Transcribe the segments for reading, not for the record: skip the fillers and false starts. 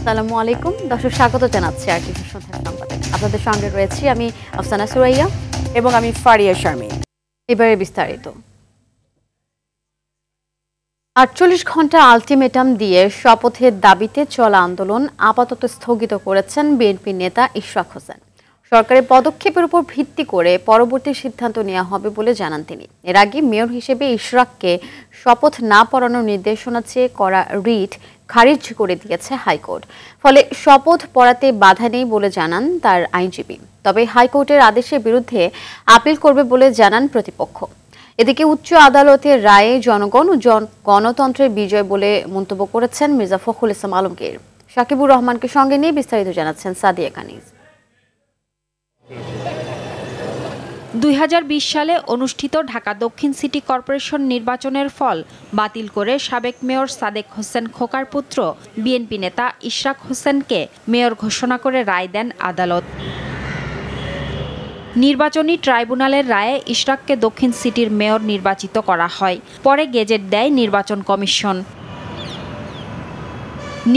আসসালামু আলাইকুম দর্শক, স্বাগত জানাচ্ছি আরটিভি সন্ধ্যা সংবাদে। আপনাদের সঙ্গে রয়েছি আমি আফসানা সুরাইয়া এবং আমি ফারিয়া শারমিন। এবারে বিস্তারিত। ৪৮ ঘন্টা আলটিমেটাম দিয়ে শপথের দাবিতে চলা আন্দোলন আপাতত স্থগিত করেছেন বিএনপি নেতা ইশরাক হোসেন। সরকারের পদক্ষেপের উপর ভিত্তি করে পরবর্তী সিদ্ধান্ত নেওয়া হবে বলে জানান তিনি। এর আগে মেয়র হিসেবে ইশরাককে শপথ না পড়ানোর নির্দেশনা চেয়ে করা রিট খারিজ করে দিয়েছে হাইকোর্ট। ফলে শপথ পড়াতে বাধা নেই বলে জানান তার আইনজীবী। তবে হাইকোর্টের আদেশের বিরুদ্ধে আপিল করবে বলে জানান প্রতিপক্ষ। এদিকে উচ্চ আদালতের রায়ে জনগণ ও গণতন্ত্রের বিজয় বলে মন্তব্য করেছেন মির্জা ফখরুল ইসলাম আলমগীর। সাকিবুর রহমানকে সঙ্গে নিয়ে বিস্তারিত জানাচ্ছেন সাদিয়া কানিজ। ২০২০ সালে অনুষ্ঠিত ঢাকা দক্ষিণ সিটি কর্পোরেশন নির্বাচনের ফল বাতিল করে সাবেক মেয়র সাদেক হোসেন খোকার পুত্র বিএনপি নেতা ইশরাক হোসেনকে মেয়র ঘোষণা করে রায় দেন আদালত। নির্বাচনী ট্রাইব্যুনালের রায়ে ইশরাককে দক্ষিণ সিটির মেয়র নির্বাচিত করা হয়। পরে গেজেট দেয় নির্বাচন কমিশন।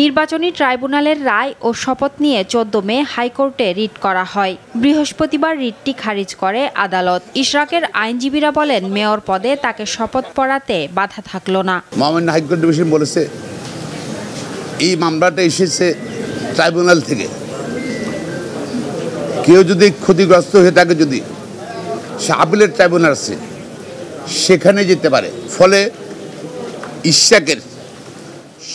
নির্বাচনী ট্রাইব্যুনালের রায় ও শপথ নিয়ে ১৪ মে হাইকোর্টে রিট করা হয়। বৃহস্পতিবার রিটটি খারিজ করে আদালত। ইশরাকের আইনজীবীরা বলেন, মেয়র পদে তাকে শপথ পড়াতে বাধা থাকলো না। মহামান্য হাইকোর্ট ডিভিশন বলেছে এই মামলাটা এসেছে ট্রাইব্যুনাল থেকে। কেউ যদি ক্ষতিগ্রস্ত হয়ে থাকে, যদি সে আপিলের ট্রাইব্যুনাল আছে সেখানে যেতে পারে। ফলে ইশরাকের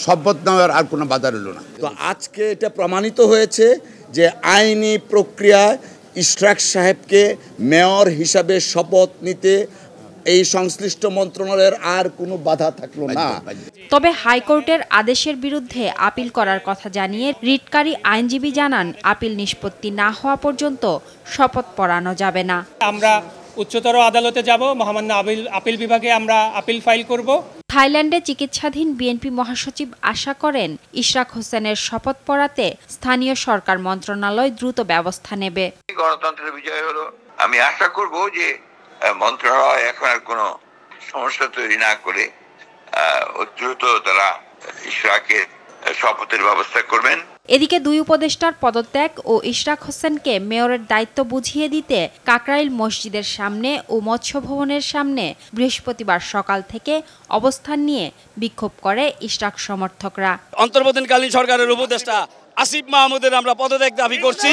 শপথ নেওয়ার আর কোনো বাধা রইল না। তো আজকে এটা প্রমাণিত হয়েছে যে আইনি প্রক্রিয়ায় ইশরাক সাহেবকে মেয়র হিসাবে শপথ নিতে এই সংশ্লিষ্ট মন্ত্রণালয়ের আর কোনো বাধা থাকলো না। তবে হাইকোর্টের আদেশের বিরুদ্ধে আপিল করার কথা জানিয়ে রিটকারী আইনজীবী জানান, আপিল নিষ্পত্তি না হওয়া পর্যন্ত শপথ পড়ানো যাবে না। আমরা উচ্চতর আদালতে যাব, মহামান্য আপিল বিভাগে আমরা আপিল ফাইল করব। থাইল্যান্ডে চিকিৎসাধীন বিএনপি মহাসচিব আশা করেন, ইশরাক হোসেনের শপথ পড়াতে স্থানীয় সরকার মন্ত্রণালয় দ্রুত ব্যবস্থা নেবে। গণতন্ত্রের বিজয় হলো। আমি আশা করব যে মন্ত্রণালয় এখন আর কোনো সমস্যা তৈরি না করে দ্রুত তারা ইশরাকের শপথের ব্যবস্থা করবেন। এদিকে দুই উপদেষ্টার পদত্যাগ ও ইশরাক হোসেনকে মেয়রের দায়িত্ব বুঝিয়ে দিতে কাকরাইল মসজিদের সামনে ও মৎস্য ভবনের সামনে বৃহস্পতিবার সকাল থেকে অবস্থান নিয়ে বিক্ষোভ করে ইশরাক সমর্থকরা। অন্তর্বর্তীকালীন সরকারের উপদেষ্টা আসিফ মাহমুদের আমরা পদত্যাগ দাবি করছি।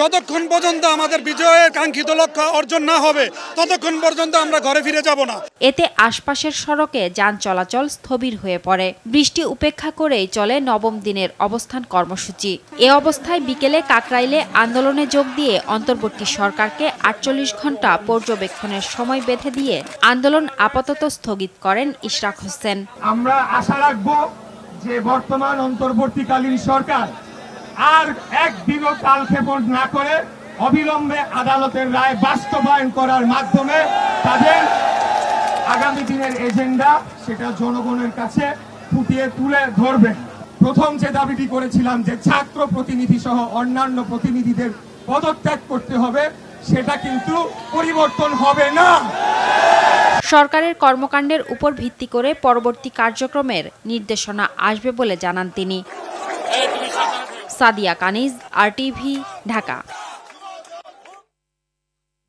যতক্ষণ পর্যন্ত আমাদের বিজয়ের কাঙ্ক্ষিত লক্ষ্য অর্জন না হবে ততক্ষণ পর্যন্ত আমরা ঘরে ফিরে যাব না। এতে আশপাশের সড়কে যান চলাচল স্থবির হয়ে পড়ে। বৃষ্টি উপেক্ষা করেই চলে নবম দিনের অবস্থান কর্মসূচি। এ অবস্থায় বিকেলে কাকরাইলে আন্দোলনে যোগ দিয়ে অন্তর্বর্তী সরকারকে ৪৮ ঘন্টা পর্যবেক্ষণের সময় বেঁধে দিয়ে আন্দোলন আপাতত স্থগিত করেন ইশরাক হোসেন। আমরা আশা রাখব যে বর্তমান অন্তর্বর্তীকালীন সরকার আর একদিনও কালক্ষেপণ না করে অবিলম্বে আদালতের রায় বাস্তবায়ন করার মাধ্যমে তাদের আগামী দিনের এজেন্ডা সেটা জনগণের কাছে ফুটিয়ে তুলে ধরবেন। প্রথম যে দাবিটি করেছিলাম যে ছাত্র প্রতিনিধি সহ অন্যান্য প্রতিনিধিদের পদত্যাগ করতে হবে, সেটা কিন্তু পরিবর্তন হবে না। সরকারের কর্মকাণ্ডের উপর ভিত্তি করে পরবর্তী কার্যক্রমের নির্দেশনা আসবে বলে জানান তিনি। সাদিয়া কানিজ, আরটিভি, ঢাকা।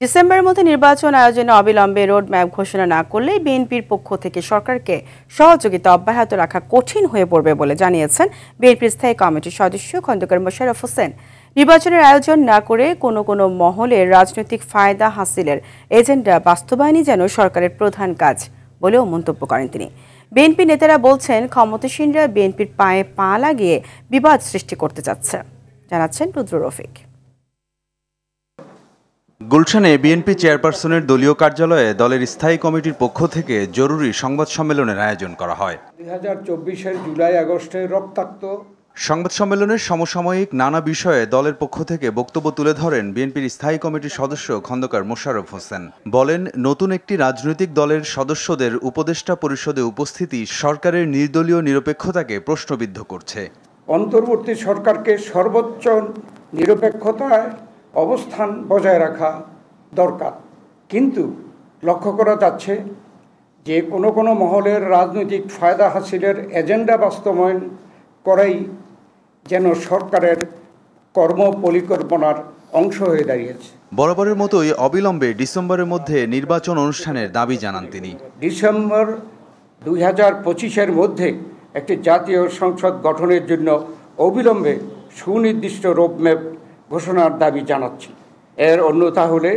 ডিসেম্বরের মধ্যে নির্বাচন আয়োজনে অবিলম্বে রোড ম্যাপ ঘোষণা না করলে বিএনপির পক্ষ থেকে সরকারকে সহযোগিতা অব্যাহত রাখা কঠিন হয়ে পড়বে বলে জানিয়েছেন বিএনপির স্থায়ী কমিটির সদস্য খন্দকার মোশাররফ হোসেন। নির্বাচনের আয়োজন না করে কোনো মহলের রাজনৈতিক ফায়দা হাসিলের এজেন্ডা বাস্তবায়নই যেন সরকারের প্রধান কাজ বলেও মন্তব্য করেন তিনি। বিএনপি নেতারা বলছেন, ক্ষমতাসীনরা বিএনপির পায়ে পা লাগিয়ে বিবাদ সৃষ্টি করতে চাচ্ছে। জানাচ্ছেন রুদ্র রফিক। গুলশানে বিএনপি চেয়ারপারসনের দলীয় কার্যালয়ে দলের স্থায়ী কমিটির পক্ষ থেকে জরুরি সংবাদ সম্মেলনের আয়োজন করা হয়। 2024-এর জুলাই-আগস্টের রক্তাক্ত সংবাদ সম্মেলনের সমসাময়িক নানা বিষয়ে দলের পক্ষ থেকে বক্তব্য তুলে ধরেন বিএনপির স্থায়ী কমিটির সদস্য খন্দকার মোশাররফ হোসেন। বলেন, নতুন একটি রাজনৈতিক দলের সদস্যদের উপদেষ্টা পরিষদে উপস্থিতি সরকারের নির্দলীয় নিরপেক্ষতাকে প্রশ্নবিদ্ধ করছে। অন্তর্বর্তী সরকারকে সর্বোচ্চ নিরপেক্ষতায় অবস্থান বজায় রাখা দরকার, কিন্তু লক্ষ্য করা যাচ্ছে যে কোনো মহলের রাজনৈতিক ফায়দা হাসিলের এজেন্ডা বাস্তবায়ন করাই যেন সরকারের কর্ম পরিকল্পনার অংশ হয়ে দাঁড়িয়েছে। বরাবরের মতোই অবিলম্বে ডিসেম্বরের মধ্যে নির্বাচন অনুষ্ঠানের দাবি জানান তিনি। ডিসেম্বর 2025-এর মধ্যে একটি জাতীয় সংসদ গঠনের জন্য অবিলম্বে সুনির্দিষ্ট রোডম্যাপ ঘোষণার দাবি জানাচ্ছি। এর অন্যথা হলে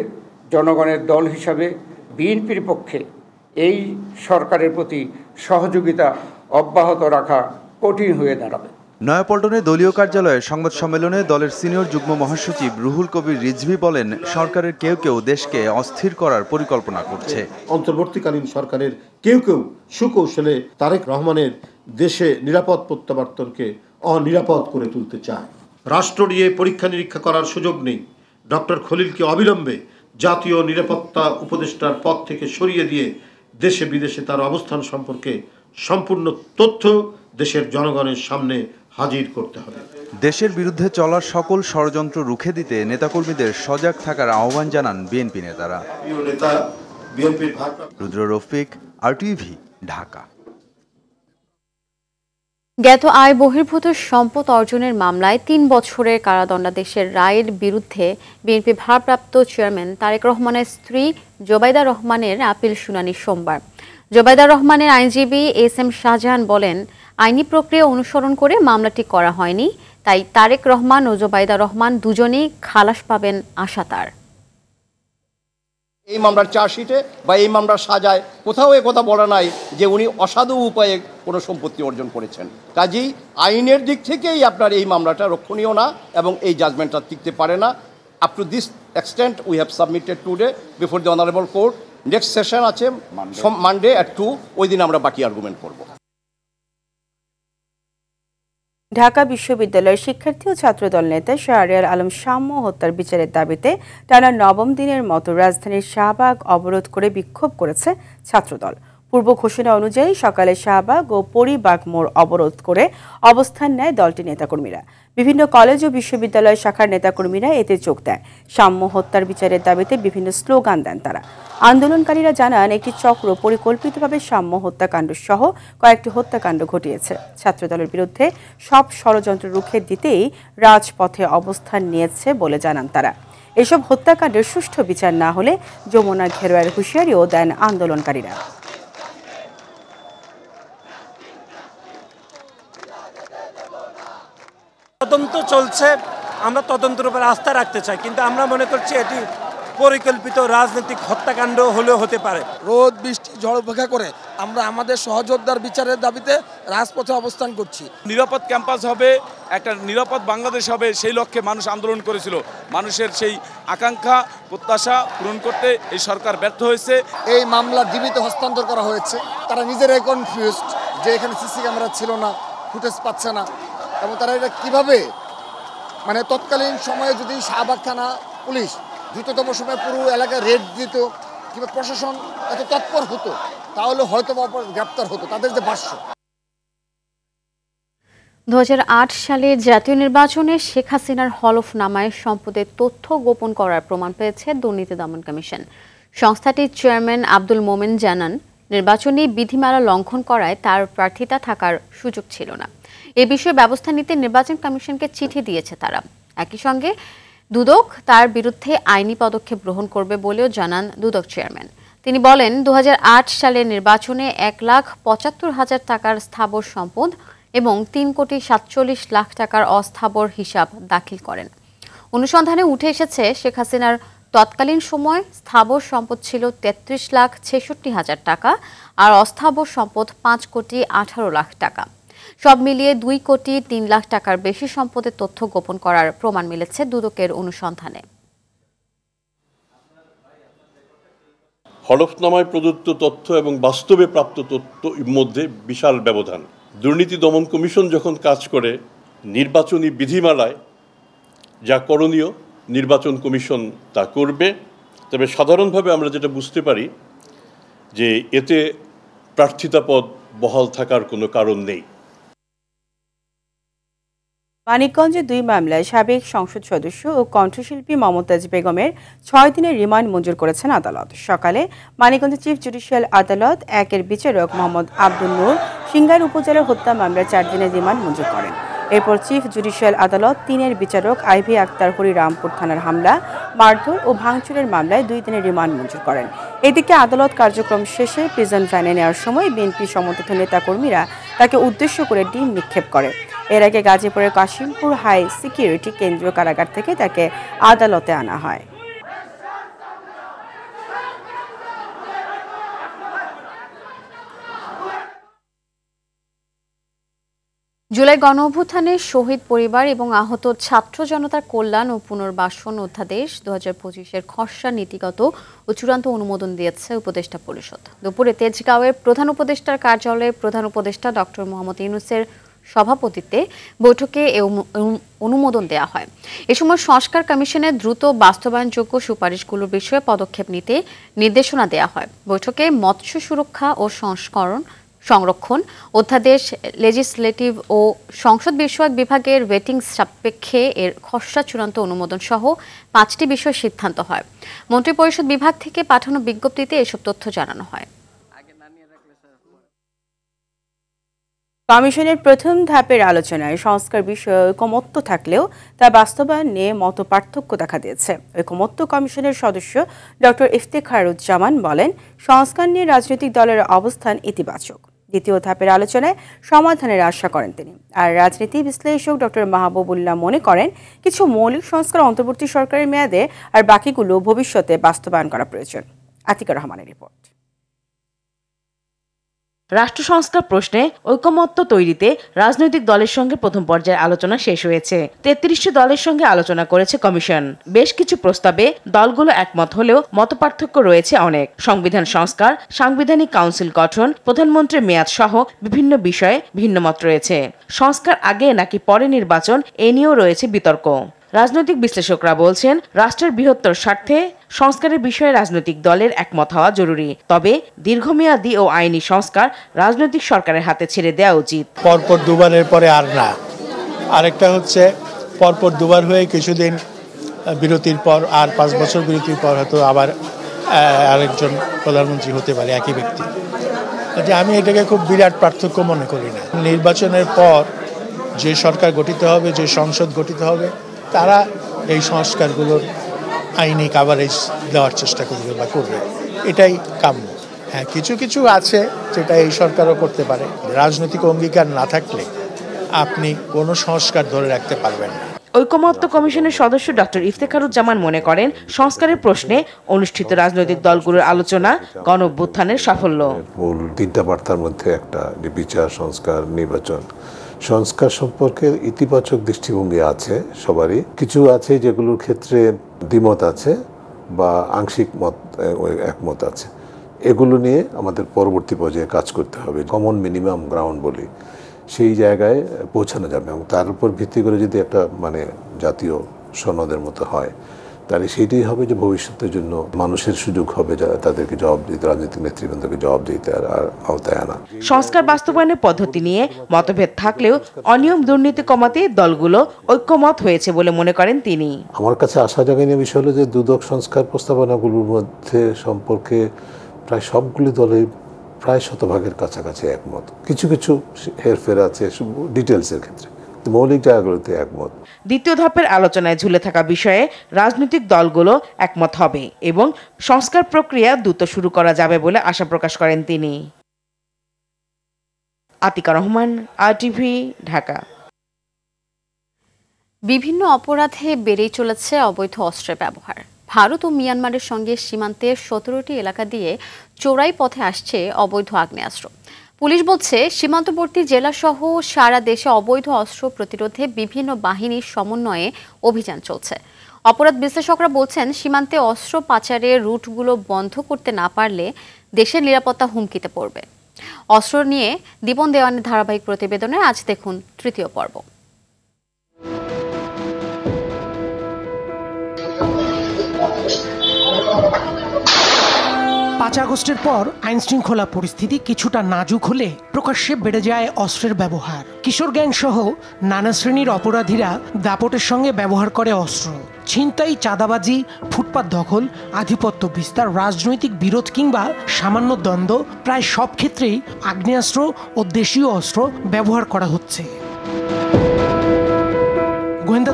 জনগণের দল হিসাবে বিএনপির পক্ষে এই সরকারের প্রতি সহযোগিতা অব্যাহত রাখা কঠিন হয়ে দাঁড়াবে। নয়াপল্টনে দলীয় কার্যালয়ে সংবাদ সম্মেলনে দলের সিনিয়র যুগ্ম মহাসচিব রুহুল কবির রিজভী বলেন, সরকারের কেউ কেউ দেশকে অস্থির করার পরিকল্পনা করছে। অন্তর্বর্তীকালীন সরকারের কেউ কেউ সুকৌশলে তারেক রহমানের দেশে নিরাপদ প্রত্যাবর্তনকে অনিরাপদ করে তুলতে চায়। রাষ্ট্র নিয়ে পরীক্ষা নিরীক্ষা করার সুযোগ নেই। ডক্টর খলিলকে অবিলম্বে জাতীয় নিরাপত্তা উপদেষ্টার পদ থেকে সরিয়ে দিয়ে দেশে বিদেশে তার অবস্থান সম্পর্কে সম্পূর্ণ তথ্য দেশের জনগণের সামনে হাজির করতে হবে। দেশের বিরুদ্ধে চলার সকল ষড়যন্ত্র রুখে দিতে নেতাকর্মীদের সজাগ থাকার আহ্বান জানান বিএনপি নেতারা। রুদ্র রফিক, RTV, ঢাকা। জ্ঞাত আয় বহির্ভূত সম্পদ অর্জনের মামলায় 3 বছরের কারাদণ্ডাদেশের রায়ের বিরুদ্ধে বিএনপি ভারপ্রাপ্ত চেয়ারম্যান তারেক রহমানের স্ত্রী জোবাইদা রহমানের আপিল শুনানি সোমবার। জোবাইদা রহমানের আইনজীবী SM শাহজাহান বলেন, আইনি প্রক্রিয়া অনুসরণ করে মামলাটি করা হয়নি, তাই তারেক রহমান ও জোবাইদা রহমান দুজনেই খালাস পাবেন আশা তার। এই মামলার চার্জশিটে বা এই মামলার সাজায় কোথাও এ কথা বলা নাই যে উনি অসাধু উপায়ে কোনো সম্পত্তি অর্জন করেছেন। কাজেই আইনের দিক থেকেই আপনার এই মামলাটা রক্ষণীয় না এবং এই জাজমেন্টটা টিকতে পারে না। Up to this extent we have submitted today before the honourable court. Next session আছে মানডে at 2, ওই দিন আমরা বাকি আর্গুমেন্ট করব। ঢাকা বিশ্ববিদ্যালয়ের শিক্ষার্থী ও ছাত্রদল নেতা শাহরিয়ার আলম শাম্য হত্যার বিচারের দাবিতে টানা 9ম দিনের মতো রাজধানীর শাহবাগ অবরোধ করে বিক্ষোভ করেছে ছাত্রদল। পূর্ব ঘোষণা অনুযায়ী সকালে শাহবাগ ও পরিবাগ মোড় অবরোধ করে অবস্থান নেয় দলটির নেতাকর্মীরা। বিভিন্ন কলেজ ও বিশ্ববিদ্যালয় শাখার নেতাকর্মীরা এতে যোগ দেয়। শাম্য হত্যার বিচারের দাবিতে বিভিন্ন স্লোগান দেন তারা। আন্দোলনকারীরা জানান, একটি চক্র পরিকল্পিতভাবে শাম্য হত্যাকাণ্ড সহ কয়েকটি হত্যাকাণ্ড ঘটিয়েছে। ছাত্রদলের বিরুদ্ধে সব ষড়যন্ত্র রুখে দিতেই রাজপথে অবস্থান নিয়েছে বলে জানান তারা। এসব হত্যাকাণ্ডের সুষ্ঠু বিচার না হলে যমুনা ঘেরাওয়ের হুঁশিয়ারিও দেন আন্দোলনকারীরা। তদন্ত চলছে, আমরা তদন্তের উপর আস্থা রাখতে চাই, কিন্তু আমরা মনে করছি এটি পরিকল্পিত রাজনৈতিক হত্যাকাণ্ড হলেও হতে পারে। রোদ বৃষ্টি ঝড় উপেক্ষা করে আমরা আমাদের সহযোদ্ধার বিচারের দাবিতে রাজপথে অবস্থান করছি। নিরাপদ ক্যাম্পাস হবে, একটা নিরাপদ বাংলাদেশ হবে, সেই লক্ষ্যে মানুষ আন্দোলন করেছিল। মানুষের সেই আকাঙ্ক্ষা প্রত্যাশা পূরণ করতে এই সরকার ব্যর্থ হয়েছে। এই মামলা ডিবিতে হস্তান্তর করা হয়েছে। তারা নিজেরাই কনফিউজড যে এখানে সিসি ক্যামেরা ছিল না, ফুটেজ পাচ্ছে না, এবং তারা এটা কীভাবে তৎকালীন সময়ে যদি শাহবাগ থানা পুলিশ দ্রুততম সময়ে পুরো এলাকায় রেড দিত কিংবা প্রশাসন এত তৎপর হতো, তাহলে হয়তো গ্রেপ্তার হতো তাদের যে ভাষ্য। 2008 সালের জাতীয় নির্বাচনে শেখ হাসিনার হলফনামায় সম্পদের তথ্য গোপন করার প্রমাণ পেয়েছে দুর্নীতি দমন কমিশন। সংস্থাটির চেয়ারম্যান আব্দুল মোমেন জানান, নির্বাচনী বিধিমালা লঙ্ঘন করায় তার প্রার্থিতা থাকার সুযোগ ছিল না। এ বিষয়ে ব্যবস্থা নিতে নির্বাচন কমিশনকে চিঠি দিয়েছে তারা। একই সঙ্গে দুদক তার বিরুদ্ধে আইনি পদক্ষেপ গ্রহণ করবে বলেও জানান দুদক চেয়ারম্যান। তিনি বলেন, 2008 সালের নির্বাচনে 1,75,000 টাকার স্থাবর সম্পদ এবং 3,47,00,000 টাকার অস্থাবর হিসাব দাখিল করেন। অনুসন্ধানে উঠে এসেছে, শেখ হাসিনার তৎকালীন সময় স্থাবর সম্পদ ছিল 33,66,000 টাকা আর অস্থাবর সম্পদ 5,18,00,000 টাকা। সব মিলিয়ে 2,03,00,000 টাকার বেশি সম্পদের তথ্য গোপন করার প্রমাণ মিলেছে দুদকের অনুসন্ধানে। হলফনামায় প্রদত্ত তথ্য এবং বাস্তবে প্রাপ্ত তথ্যের মধ্যে বিশাল ব্যবধান। দুর্নীতি দমন কমিশন যখন কাজ করে, নির্বাচনী বিধিমালায় যা করণীয় নির্বাচন কমিশন তা করবে। তবে সাধারণভাবে আমরা যেটা বুঝতে পারি যে এতে প্রার্থিতা পদ বহাল থাকার কোনো কারণ নেই। মানিকগঞ্জে 2 মামলায় সাবেক সংসদ সদস্য ও কণ্ঠশিল্পী মমতাজ বেগমের 6 দিনের রিমান্ড মঞ্জুর করেছেন আদালত। সকালে মানিকগঞ্জ চিফ জুডিশিয়াল আদালত 1-এর বিচারক মোহাম্মদ আব্দুল নূর সিংগাইর উপজেলার হত্যা মামলার 4 দিনের রিমান্ড মঞ্জুর করেন। এরপর চিফ জুডিশিয়াল আদালত 3-এর বিচারক আইভি আক্তার হরিরামপুর থানার হামলা, মারধর ও ভাঙচুরের মামলায় 2 দিনের রিমান্ড মঞ্জুর করেন। এদিকে আদালত কার্যক্রম শেষে প্রিজন ভ্যানে নেওয়ার সময় বিএনপি সমর্থিত নেতাকর্মীরা তাকে উদ্দেশ্য করে ডিম নিক্ষেপ করে। এর আগে গাজীপুরের কাশিমপুর হাই সিকিউরিটি কেন্দ্রীয় কারাগার থেকে তাকে আদালতে আনা হয়। জুলাই গণঅভ্যুত্থানে শহীদ পরিবার এবং আহত ছাত্র জনতার কল্যাণ ও পুনর্বাসন অধ্যাদেশ 2025-এর খসড়া নীতিগত ও চূড়ান্ত অনুমোদন দিয়েছে উপদেষ্টা পরিষদ। দুপুরে তেজগাঁওয়ের প্রধান উপদেষ্টার কার্যালয়ে প্রধান উপদেষ্টা ডক্টর মোহাম্মদ ইউনূসের সভাপতিত্বে বৈঠকে এই অনুমোদন দেওয়া হয়। এ সময় সংস্কার কমিশনের দ্রুত বাস্তবায়নযোগ্য সুপারিশগুলোর বিষয়ে পদক্ষেপ নিতে নির্দেশনা দেওয়া হয়। বৈঠকে মৎস্য সুরক্ষা ও সংরক্ষণ অধ্যাদেশ, লেজিসলেটিভ ও সংসদ বিষয়ক বিভাগের রেটিংস সাপেক্ষে এর খসড়া চূড়ান্ত অনুমোদন সহ 5টি বিষয় সিদ্ধান্ত হয়। মন্ত্রিপরিষদ বিভাগ থেকে পাঠানো বিজ্ঞপ্তিতে এসব তথ্য জানানো হয়। কমিশনের প্রথম ধাপের আলোচনায় সংস্কার বিষয়ে ঐকমত্য থাকলেও তা বাস্তবায়ন নিয়ে মত পার্থক্য দেখা দিয়েছে। ঐকমত্য কমিশনের সদস্য ডক্টর ইফতেখারুজ্জামান বলেন, সংস্কার নিয়ে রাজনৈতিক দলের অবস্থান ইতিবাচক। দ্বিতীয় ধাপের আলোচনায় সমাধানের আশা করেন তিনি। আর রাজনীতি বিশ্লেষক ডক্টর মাহবুবুল্লাহ মনে করেন, কিছু মৌলিক সংস্কার অন্তর্বর্তী সরকারের মেয়াদে আর বাকিগুলো ভবিষ্যতে বাস্তবায়ন করা প্রয়োজন। আতিকুর রহমানের রিপোর্ট। রাষ্ট্র সংস্কার প্রশ্নে ঐকমত্য তৈরিতে রাজনৈতিক দলের সঙ্গে প্রথম পর্যায়ের আলোচনা শেষ হয়েছে। 33টি দলের সঙ্গে আলোচনা করেছে কমিশন। বেশ কিছু প্রস্তাবে দলগুলো একমত হলেও মতপার্থক্য রয়েছে অনেক। সংবিধান সংস্কার, সাংবিধানিক কাউন্সিল গঠন, প্রধানমন্ত্রীর মেয়াদ সহ বিভিন্ন বিষয়ে ভিন্ন মত রয়েছে। সংস্কার আগে নাকি পরে নির্বাচন, এ নিয়েও রয়েছে বিতর্ক। রাজনৈতিক বিশ্লেষকরা বলছেন, রাষ্ট্রের বৃহত্তর স্বার্থে সংস্কারের বিষয়ে রাজনৈতিক দলের একমত হওয়া জরুরি। তবে দীর্ঘমেয়াদী ও আইনি সংস্কার রাজনৈতিক সরকারের হাতে ছেড়ে দেওয়া উচিত। পরপর দুবারের পরে আর না। আরেকটা হচ্ছে পরপর দুবার হয়ে কিছুদিন বিরতির পর আর 5 বছর বিরতির পর হয়তো আবার আরেকজন প্রধানমন্ত্রী হতে পারে একই ব্যক্তি। আমি এটাকে খুব বিরাট পার্থক্য মনে করি না। নির্বাচনের পর যে সরকার গঠিত হবে, যে সংসদ গঠিত হবে, তারা এই সংস্কারগুলোর আইনি কাভারেজ দেওয়ার চেষ্টা করবে বা করবে, এটাই কাম্য। হ্যাঁ, কিছু কিছু আছে যেটা এই সরকারও করতে পারে। রাজনৈতিক অঙ্গীকার না থাকলে আপনি কোনো সংস্কার ধরে রাখতে পারবেন না। ঐকমত্য কমিশনের সদস্য ডক্টর ইফতেখারুজ্জামান মনে করেন, সংস্কারের প্রশ্নে অনুষ্ঠিত রাজনৈতিক দলগুলোর আলোচনা গণঅভ্যুত্থানের সাফল্য। মূল 3টা বার্তার মধ্যে একটা বিচার, সংস্কার, নির্বাচন। সংস্কার সম্পর্কে ইতিবাচক দৃষ্টিভঙ্গি আছে সবারই। কিছু আছে যেগুলোর ক্ষেত্রে দ্বিমত আছে বা আংশিক একমত আছে। এগুলো নিয়ে আমাদের পরবর্তী পর্যায়ে কাজ করতে হবে। কমন মিনিমাম গ্রাউন্ড বলি, সেই জায়গায় পৌঁছানো যাবে এবং তার উপর ভিত্তি করে যদি একটা জাতীয় সনদের মতো হয়, তাহলে সেইটাই হবে যে ভবিষ্যতের জন্য মানুষের সুযোগ হবে তাদেরকে জবাব দিতে, রাজনৈতিক নেতৃবৃন্দকে জবাব দিতে আর আওতায় আনা। সংস্কার বাস্তবায়নের পদ্ধতি নিয়ে মতভেদ থাকলেও অনিয়ম দুর্নীতি কমাতে দলগুলো ঐক্যমত হয়েছে বলে মনে করেন তিনি। আমার কাছে আশা জাগানোর বিষয় হলো যে দুদক সংস্কার প্রস্তাবনাগুলোর মধ্যে সম্পর্কে প্রায় সবগুলি দলের প্রায় শতভাগের কাছাকাছি একমত। কিছু কিছু হেরফের আছে ডিটেলসের ক্ষেত্রে, মৌলিক জায়গাগুলোতে একমত। দ্বিতীয় ধাপের আলোচনায় ঝুলে থাকা বিষয়ে রাজনৈতিক দলগুলো একমত হবে এবং সংস্কার প্রক্রিয়া দ্রুত শুরু করা যাবে বলে আশা প্রকাশ করেন তিনি। আতিকা রহমান, RTV, ঢাকা। বিভিন্ন অপরাধে বেড়েই চলেছে অবৈধ অস্ত্রের ব্যবহার। ভারত ও মিয়ানমারের সঙ্গে সীমান্তের 17টি এলাকা দিয়ে চোরাই পথে আসছে অবৈধ আগ্নেয়াস্ত্র। পুলিশ বলছে, সীমান্তবর্তী জেলাসহ সারা দেশে অবৈধ অস্ত্র প্রতিরোধে বিভিন্ন বাহিনীর সমন্বয়ে অভিযান চলছে। অপরাধ বিশ্লেষকরা বলছেন, সীমান্তে অস্ত্র পাচারের রুটগুলো বন্ধ করতে না পারলে দেশের নিরাপত্তা হুমকিতে পড়বে। অস্ত্র নিয়ে দীপন দেওয়ানের ধারাবাহিক প্রতিবেদনে আজ দেখুন তৃতীয় পর্ব। 5 আগস্টের পর আইনশৃঙ্খলা পরিস্থিতি কিছুটা নাজুক হলে প্রকাশ্যে বেড়ে যায় অস্ত্রের ব্যবহার। কিশোর গ্যাং সহ নানা শ্রেণীর অপরাধীরা দাপটের সঙ্গে ব্যবহার করে অস্ত্র। ছিনতাই, চাঁদাবাজি, ফুটপাত দখল, আধিপত্য বিস্তার, রাজনৈতিক বিরোধ কিংবা সামান্য দ্বন্দ্ব, প্রায় সব ক্ষেত্রেই আগ্নেয়াস্ত্র ও দেশীয় অস্ত্র ব্যবহার করা হচ্ছে।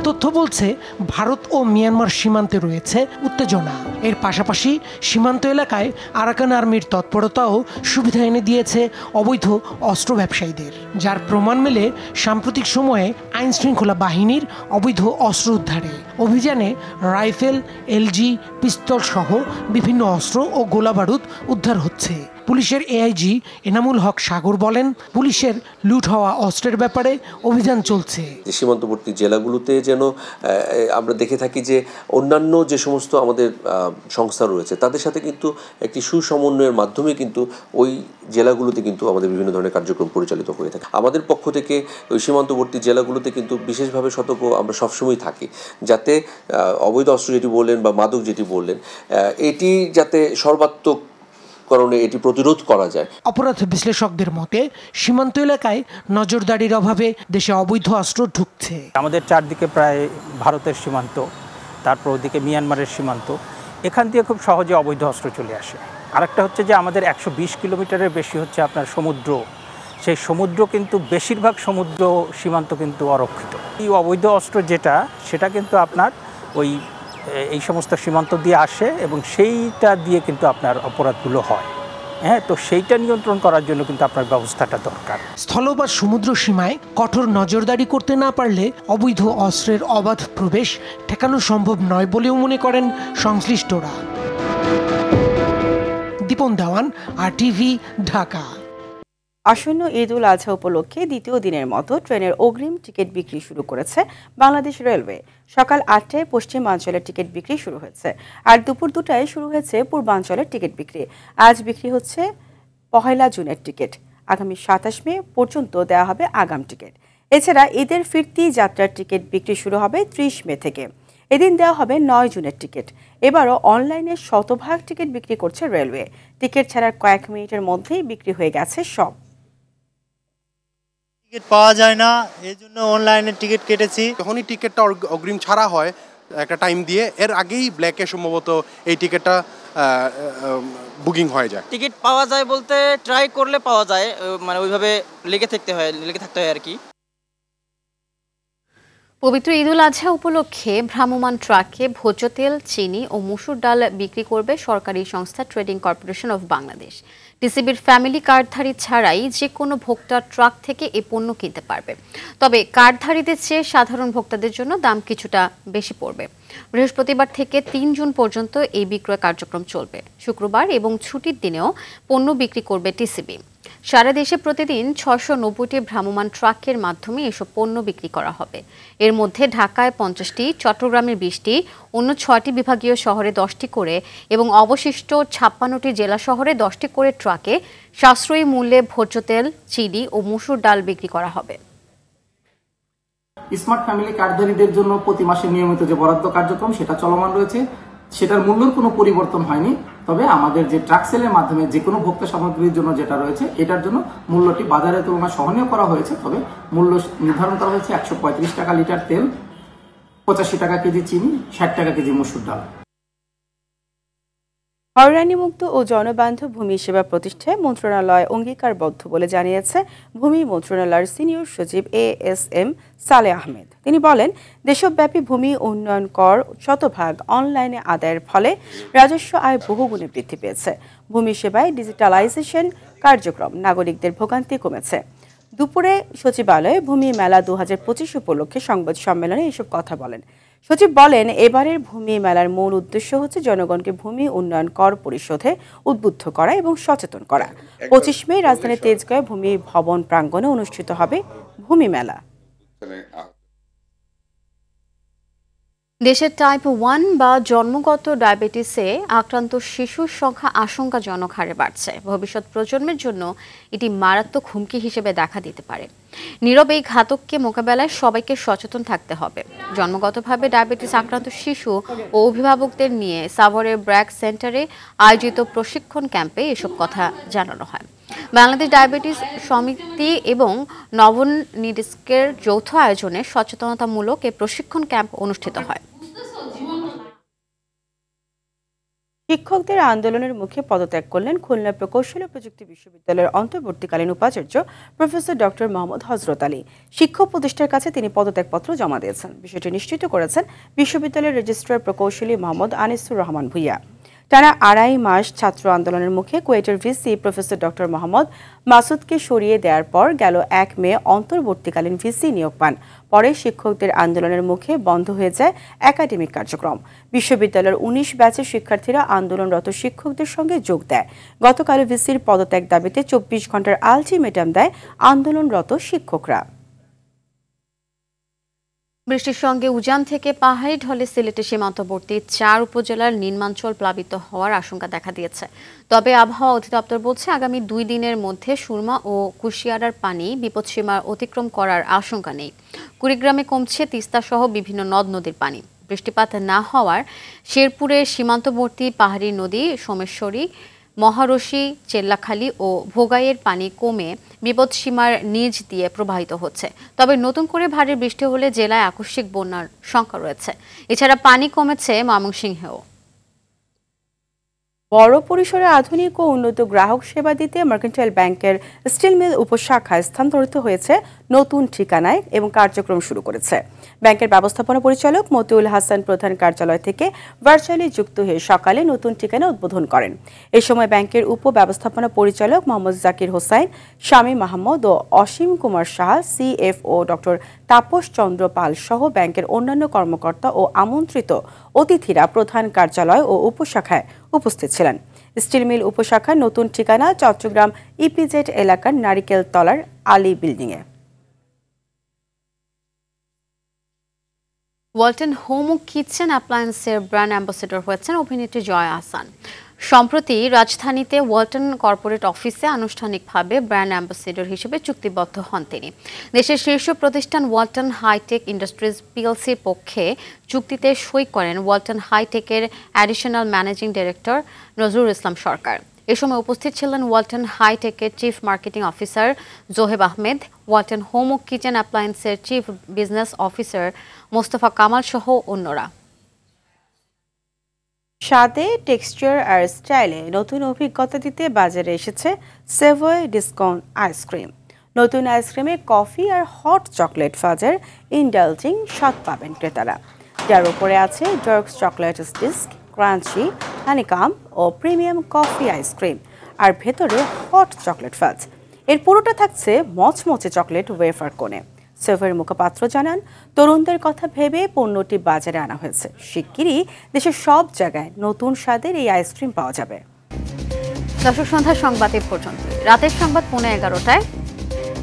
তথ্য বলছে ভারত ও মিয়ানমার সীমান্তে রয়েছে উত্তেজনা। এর পাশাপাশি সীমান্ত এলাকায় আরাকান আর্মির তৎপরতাও সুবিধা এনে দিয়েছে অবৈধ অস্ত্র ব্যবসায়ীদের, যার প্রমাণ মেলে সাম্প্রতিক সময়ে আইন শৃঙ্খলা বাহিনীর অবৈধ অস্ত্র উদ্ধারে। অভিযানে রাইফেল, এলজি, পিস্তল সহ বিভিন্ন অস্ত্র ও গোলাবারুদ উদ্ধার হচ্ছে। পুলিশের এআইজি এনামুল হক সাগর বলেন, পুলিশের লুট হওয়া অস্ত্রের ব্যাপারে অভিযান চলছে। সীমান্তবর্তী জেলাগুলোতে যেন আমরা দেখে থাকি যে অন্যান্য যে সমস্ত আমাদের সংস্থা রয়েছে তাদের সাথে কিন্তু একটি সুসমন্বয়ের মাধ্যমে কিন্তু ওই জেলাগুলোতে কিন্তু আমাদের বিভিন্ন ধরনের কার্যক্রম পরিচালিত হয়ে থাকে। আমাদের পক্ষ থেকে ওই সীমান্তবর্তী জেলাগুলোতে কিন্তু বিশেষভাবে সতর্ক আমরা সবসময় থাকি, যাতে অবৈধ অস্ত্র যেটি বললেন বা মাদক যেটি বললেন, এটি যাতে সর্বাত্মক কারণে এটি প্রতিরোধ করা যায়। অপরাধ বিশ্লেষকদের মতে সীমান্ত এলাকায় নজরদারির অভাবে দেশে অবৈধ অস্ত্র ঢুকছে। আমাদের চারদিকে প্রায় ভারতের সীমান্ত, তারপর ওদিকে মিয়ানমারের সীমান্ত, এখান দিয়ে খুব সহজে অবৈধ অস্ত্র চলে আসে। আরেকটা হচ্ছে যে আমাদের 120 কিলোমিটারের বেশি হচ্ছে আপনার সমুদ্র, সেই সমুদ্র কিন্তু বেশিরভাগ সমুদ্র সীমান্ত কিন্তু অরক্ষিত। এই অবৈধ অস্ত্র যেটা, সেটা কিন্তু আপনার এই সমস্ত সীমান্ত দিয়ে আসে এবং সেইটা দিয়ে কিন্তু আপনার অপরাধগুলো হয়। হ্যাঁ, তো সেইটা নিয়ন্ত্রণ করার জন্য কিন্তু আপনার ব্যবস্থাটা দরকার। স্থল বা সমুদ্র সীমায় কঠোর নজরদারি করতে না পারলে অবৈধ অস্ত্রের অবাধ প্রবেশ ঠেকানো সম্ভব নয় বলেও মনে করেন সংশ্লিষ্টরা। দীপন দেওয়ান, RTV, ঢাকা। আসন্ন ঈদ উল আজহা উপলক্ষে দ্বিতীয় দিনের মতো ট্রেনের অগ্রিম টিকিট বিক্রি শুরু করেছে বাংলাদেশ রেলওয়ে। সকাল 8টায় পশ্চিমাঞ্চলের টিকিট বিক্রি শুরু হয়েছে, আর দুপুর 2টায় শুরু হয়েছে পূর্বাঞ্চলের টিকিট বিক্রি। আজ বিক্রি হচ্ছে 1 জুনের টিকিট। আগামী 27 মে পর্যন্ত দেওয়া হবে আগাম টিকিট। এছাড়া ঈদের ফিরতি যাত্রার টিকিট বিক্রি শুরু হবে 30 মে থেকে। এদিন দেওয়া হবে 9 জুনের টিকিট। এবারও অনলাইনে শতভাগ টিকিট বিক্রি করছে রেলওয়ে। টিকিট ছাড়ার কয়েক মিনিটের মধ্যেই বিক্রি হয়ে গেছে সব। টিকিট পাওয়া যায় না, এই জন্য অনলাইনে টিকিট কেটেছি। যখনই টিকিটটা অগ্রিম ছাড়া হয় একটা টাইম দিয়ে, এর আগেই ব্ল্যাকে সম্ভবত এই টিকিটটা বুকিং হয়ে যায়। টিকিট পাওয়া যায় বলতে ট্রাই করলে পাওয়া যায়, মানে ওইভাবে লেগে থাকতে হয় আর কি। পবিত্র ঈদ উল আজহা উপলক্ষে ভ্রাম্যমাণ ট্রাকে ভোজ্য তেল, চিনি ও মসুর ডাল বিক্রি করবে সরকারি সংস্থা ট্রেডিং কর্পোরেশন অফ বাংলাদেশ। টিসিবির ফ্যামিলি কার্ডধারী ছাড়াই যে কোনো ভোক্তা ট্রাক থেকে এই পণ্য কিনতে পারবে। তবে কার্ডধারীদের চেয়ে সাধারণ ভোক্তাদের জন্য দাম কিছুটা বেশি পড়বে। বৃহস্পতিবার থেকে 3 জুন পর্যন্ত এই বিক্রয় কার্যক্রম চলবে। শুক্রবার এবং ছুটির দিনেও পণ্য বিক্রি করবে টিসিবি। সারা দেশে প্রতিদিন 690টি ভ্রাম্যমাণ ট্রাকের মাধ্যমে এসব পণ্য বিক্রি করা হবে। এর মধ্যে ঢাকায় 50টি, চট্টগ্রামের 20টি, অন্য 6টি বিভাগীয় শহরে 10টি করে এবং অবশিষ্ট 56টি জেলা শহরে 10টি করে ট্রাকে সাশ্রয়ী মূল্যে ভোজ্য তেল, চিনি ও মসুর ডাল বিক্রি করা হবে। স্মার্ট ফ্যামিলি কার্ডধারীদের জন্য প্রতি মাসে নিয়মিত যে বরাদ্দ কার্যক্রম সেটা চলমান রয়েছে, সেটার মূল্যের কোনো পরিবর্তন হয়নি। তবে আমাদের যে ট্রাক সেলের মাধ্যমে যে কোনো ভোক্তা সামগ্রীর জন্য যেটা রয়েছে, এটার জন্য মূল্যটি বাজারের তুলনায় সহনীয় করা হয়েছে। তবে মূল্য নির্ধারণ করা হয়েছে 135 টাকা লিটার তেল, 85 টাকা কেজি চিনি, 60 টাকা কেজি মসুর ডাল। হয়রানিমুক্ত ও জনবান্ধব ভূমি সেবা প্রতিষ্ঠায় মন্ত্রণালয় অঙ্গীকারবদ্ধ বলে জানিয়েছে ভূমি মন্ত্রণালয়ের সিনিয়র সচিব ASM সালে আহমেদ। তিনি বলেন, দেশব্যাপী ভূমি উন্নয়ন কর শতভাগ অনলাইনে আদায়ের ফলে রাজস্ব আয় বহুগুণে বৃদ্ধি পেয়েছে। ভূমি সেবায় ডিজিটালাইজেশন কার্যক্রম নাগরিকদের ভোগান্তি কমেছে। দুপুরে সচিবালয়ে ভূমি মেলা 2025 উপলক্ষে সংবাদ সম্মেলনে এসব কথা বলেন সচিব। বলেন, এবারের ভূমি মেলার মূল উদ্দেশ্য হচ্ছে জনগণকে ভূমি উন্নয়ন কর পরিশোধে উদ্বুদ্ধ করা এবং সচেতন করা। 25 মে রাজধানীর তেজগাঁও ভূমি ভবন প্রাঙ্গণে অনুষ্ঠিত হবে ভূমি মেলা। দেশের টাইপ 1 বা জন্মগত ডায়াবেটিসে আক্রান্ত শিশুর সংখ্যা আশঙ্কাজনক হারে বাড়ছে। ভবিষ্যৎ প্রজন্মের জন্য এটি মারাত্মক হুমকি হিসেবে দেখা দিতে পারে। নীরব এই ঘাতককে মোকাবেলায় সবাইকে সচেতন থাকতে হবে। জন্মগতভাবে ডায়াবেটিস আক্রান্ত শিশু ও অভিভাবকদের নিয়ে সাভারের ব্র্যাক সেন্টারে আয়োজিত প্রশিক্ষণ ক্যাম্পে এসব কথা জানানো হয়। বাংলাদেশ ডায়াবেটিস সমিতি এবং নভোনিডিস্কের যৌথ আয়োজনে সচেতনতামূলক এই প্রশিক্ষণ ক্যাম্প অনুষ্ঠিত হয়। শিক্ষকদের আন্দোলনের মুখে পদত্যাগ করলেন খুলনা প্রকৌশল ও প্রযুক্তি বিশ্ববিদ্যালয়ের অন্তর্বর্তীকালীন উপাচার্য প্রফেসর ডক্টর মোহাম্মদ হযরত আলী। শিক্ষক প্রতিষ্ঠার কাছে তিনি পদত্যাগপত্র জমা দিয়েছেন। বিষয়টি নিশ্চিত করেছেন বিশ্ববিদ্যালয়ের রেজিস্ট্রার প্রকৌশলী মোহাম্মদ আনিসুর রহমান ভূঁইয়া। টানা 2.5 মাস ছাত্র আন্দোলনের মুখে কুয়েটের ভিসি প্রফেসর ডক্টর মোহাম্মদ মাসুদকে সরিয়ে দেওয়ার পর গেল 1 মে অন্তর্বর্তীকালীন ভিসি নিয়োগ পান। পরে শিক্ষকদের আন্দোলনের মুখে বন্ধ হয়ে যায় একাডেমিক কার্যক্রম। বিশ্ববিদ্যালয়ের 19 ব্যাচের শিক্ষার্থীরা আন্দোলনরত শিক্ষকদের সঙ্গে যোগ দেয়। গতকাল ভিসির পদত্যাগ দাবিতে 24 ঘন্টার আলটিমেটাম দেয় আন্দোলনরত শিক্ষকরা। বৃষ্টির সঙ্গে উজান থেকে পাহাড়ি ঢলে সিলেটের সীমান্তবর্তী 4 উপজেলার নিম্নাঞ্চল প্লাবিত হওয়ার আশঙ্কা দেখা দিয়েছে। তবে আবহাওয়া অধিদপ্তর বলছে আগামী 2 দিনের মধ্যে সুরমা ও কুশিয়ারার পানি বিপদসীমা অতিক্রম করার আশঙ্কা নেই। কুড়িগ্রামে কমছে তিস্তা সহ বিভিন্ন নদ নদীর পানি। বৃষ্টিপাত না হওয়ার শেরপুরের সীমান্তবর্তী পাহাড়ি নদী সোমেশ্বরী, মহারশী, চেল্লাখালী ও ভোগাইয়ের পানি কমে বিপদসীমার নিচ দিয়ে প্রবাহিত হচ্ছে। তবে নতুন করে ভারী বৃষ্টি হলে জেলায় আকস্মিক বন্যার শঙ্কা রয়েছে। এছাড়া পানি কমেছে ময়মনসিংহেও। বড় পরিসরে আধুনিক ও উন্নত গ্রাহক সেবা দিতে মার্কেন্টাইল ব্যাংকের স্টিল মিল উপশাখায় স্থানান্তরিত হয়েছে নতুন ঠিকানায় এবং কার্যক্রম শুরু করেছে। ব্যাংকের ব্যবস্থাপনা পরিচালক মতিউল হাসান প্রধান কার্যালয় থেকে ভার্চুয়ালি যুক্ত হয়ে সকালে নতুন ঠিকানা উদ্বোধন করেন। এ সময় ব্যাংকের উপ ব্যবস্থাপনা পরিচালক মোহাম্মদ জাকির হোসাইন, শামী মাহমুদ ও অসীম কুমার সাহা, সিএফও ডক্টর তাপস চন্দ্র পাল সহ ব্যাংকের অন্যান্য কর্মকর্তা ও আমন্ত্রিত অতিথিরা প্রধান কার্যালয় ও উপশাখায় উপস্থিত ছিলেন। স্টিল মিল উপশাখার নতুন ঠিকানা চট্টগ্রাম ইপিজেড এলাকার নারিকেল তলার আলী বিল্ডিংয়ে। ওয়ালটন হোম ও কিচেন অ্যাপ্লায়েন্সের ব্র্যান্ড অ্যাম্বাসেডর হয়েছেন অভিনেত্রী জয়া আহসান। সম্প্রতি রাজধানীতে ওয়ালটন কর্পোরেট অফিসে আনুষ্ঠানিকভাবে ব্র্যান্ড অ্যাম্বাসেডর হিসেবে চুক্তিবদ্ধ হন তিনি। দেশের শীর্ষ প্রতিষ্ঠান ওয়ালটন হাইটেক ইন্ডাস্ট্রিজ পিএলসির পক্ষে চুক্তিতে সই করেন ওয়ালটন হাইটেকের additional managing director Nazrul Islam Sarkar. এ সময় উপস্থিত ছিলেন ওয়ালটন হাইটেকের chief marketing officer Zoheb Ahmed, Walton home ও কিচেন অ্যাপ্লায়েন্সের chief business officer Mostafa Kamal সহ অন্যরা। স্বাদে, টেক্সচার আর স্টাইলে নতুন অভিজ্ঞতা দিতে বাজারে এসেছে সেভয় ডিসকাউন্ট আইসক্রিম। নতুন আইসক্রিমে কফি আর হট চকলেট ফ্লেভার ইন্ডালজিং স্বাদ পাবেন ক্রেতারা, যার উপরে আছে ডার্ক চকলেট ডিস্ক, ক্রাঞ্চি, হানিকাম ও প্রিমিয়াম কফি আইসক্রিম, আর ভেতরে হট চকলেট ফাজ। এর পুরোটা থাকছে মচমচে চকলেট ওয়েফার কোণে। সেভয়ের মুখপাত্র জানান, তরুণদের কথা ভেবে পণ্যটি বাজারে আনা হয়েছে। শিগগিরই দেশের সব জায়গায় নতুন স্বাদের এই আইসক্রিম পাওয়া যাবে। দর্শক, সন্ধ্যার সংবাদ এ পর্যন্ত। রাতের সংবাদ 11:15টায়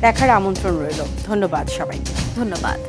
দেখার আমন্ত্রণ রইল। ধন্যবাদ সবাইকে। ধন্যবাদ।